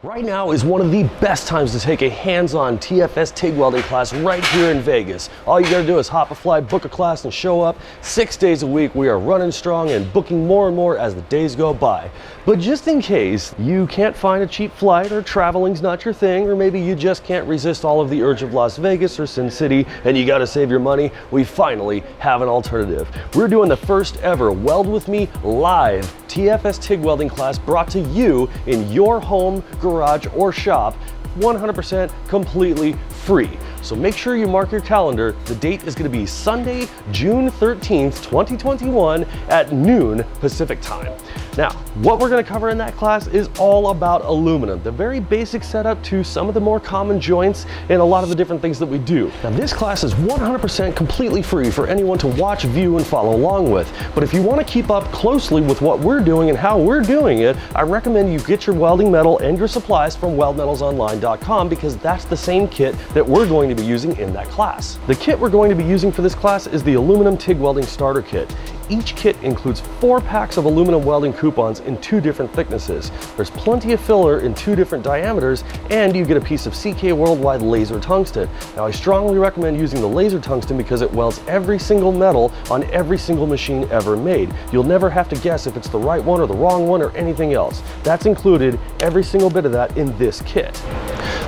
Right now is one of the best times to take a hands-on TFS TIG welding class right here in Vegas. All you gotta do is hop a flight, book a class, and show up. 6 days a week, we are running strong and booking more and more as the days go by. But just in case you can't find a cheap flight, or traveling's not your thing, or maybe you just can't resist all of the urge of Las Vegas or Sin City and you gotta save your money, we finally have an alternative. We're doing the first ever Weld With Me live TFS TIG welding class brought to you in your home, garage, or shop, 100% completely free. So make sure you mark your calendar. The date is going to be Sunday, June 13th, 2021 at noon Pacific time. Now, what we're going to cover in that class is all about aluminum, the very basic setup to some of the more common joints and a lot of the different things that we do. Now, this class is 100% completely free for anyone to watch, view, and follow along with. But if you want to keep up closely with what we're doing and how we're doing it, I recommend you get your welding metal and your supplies from weldmetalsonline.com, because that's the same kit that we're going to be using in that class. The kit we're going to be using for this class is the aluminum TIG welding starter kit. Each kit includes 4 packs of aluminum welding coupons in 2 different thicknesses. There's plenty of filler in 2 different diameters, and you get a piece of CK Worldwide laser tungsten. Now, I strongly recommend using the laser tungsten because it welds every single metal on every single machine ever made. You'll never have to guess if it's the right one or the wrong one or anything else. That's included, every single bit of that, in this kit.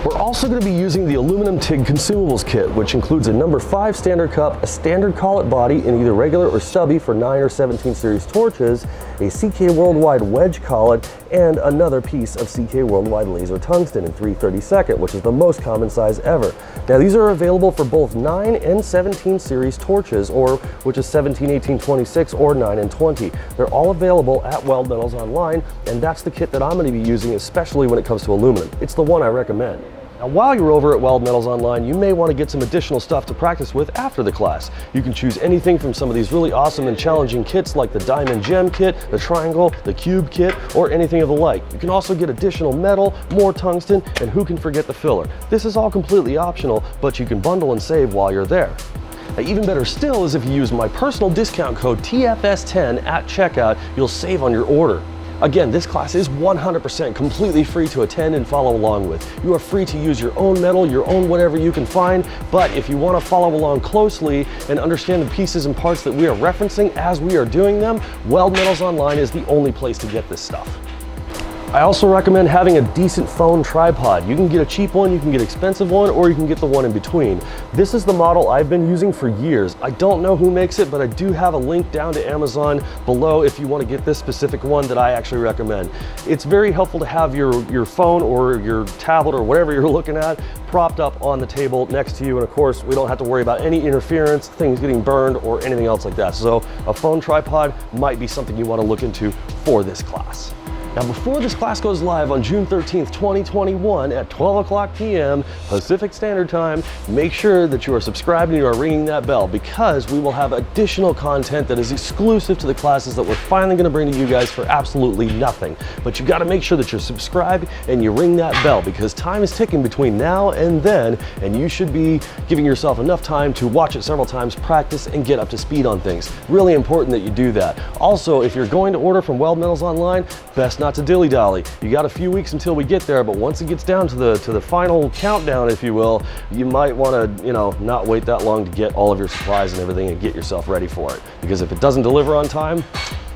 We're also going to be using the aluminum TIG Consumables kit, which includes a number 5 standard cup, a standard collet body in either regular or stubby for 9 or 17 series torches, a CK Worldwide wedge collet, and another piece of CK Worldwide laser tungsten in 3/32, which is the most common size ever. Now, these are available for both 9 and 17 series torches, or which is 17, 18, 26, or 9 and 20. They're all available at Weld Metals Online, and that's the kit that I'm going to be using, especially when it comes to aluminum. It's the one I recommend. Now, while you're over at Weld Metals Online, you may want to get some additional stuff to practice with after the class. You can choose anything from some of these really awesome and challenging kits like the Diamond Gem kit, the Triangle, the Cube kit, or anything of the like. You can also get additional metal, more tungsten, and who can forget the filler. This is all completely optional, but you can bundle and save while you're there. Now, even better still is if you use my personal discount code TFS10 at checkout, you'll save on your order. Again, this class is 100% completely free to attend and follow along with. You are free to use your own metal, your own whatever you can find, but if you want to follow along closely and understand the pieces and parts that we are referencing as we are doing them, Weld Metals Online is the only place to get this stuff. I also recommend having a decent phone tripod. You can get a cheap one, you can get an expensive one, or you can get the one in between. This is the model I've been using for years. I don't know who makes it, but I do have a link down to Amazon below if you want to get this specific one that I actually recommend. It's very helpful to have your phone or your tablet or whatever you're looking at propped up on the table next to you, and of course we don't have to worry about any interference, things getting burned, or anything else like that. So a phone tripod might be something you want to look into for this class. Now, before this class goes live on June 13th, 2021 at 12 o'clock p.m. Pacific Standard Time, make sure that you are subscribed and you are ringing that bell, because we will have additional content that is exclusive to the classes that we're finally going to bring to you guys for absolutely nothing. But you got to make sure that you're subscribed and you ring that bell, because time is ticking between now and then, and you should be giving yourself enough time to watch it several times, practice, and get up to speed on things. Really important that you do that. Also, if you're going to order from Weld Metals Online, best not to dilly-dally. You got a few weeks until we get there, but once it gets down to the final countdown, if you will, you might want to, not wait that long to get all of your supplies and everything and get yourself ready for it. Because if it doesn't deliver on time,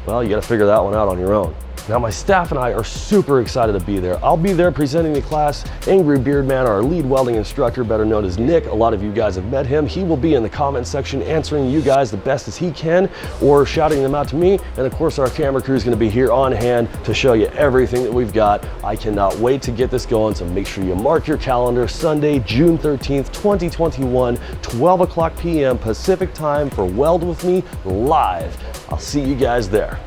well, you got to figure that one out on your own. Now, my staff and I are super excited to be there. I'll be there presenting the class. Angry Beard Man, our lead welding instructor, better known as Nick, a lot of you guys have met him. He will be in the comment section answering you guys the best as he can, or shouting them out to me. And of course, our camera crew is going to be here on hand to show you everything that we've got. I cannot wait to get this going, so make sure you mark your calendar, Sunday, June 13th, 2021, 12 o'clock p.m. Pacific time for Weld With Me live. I'll see you guys there.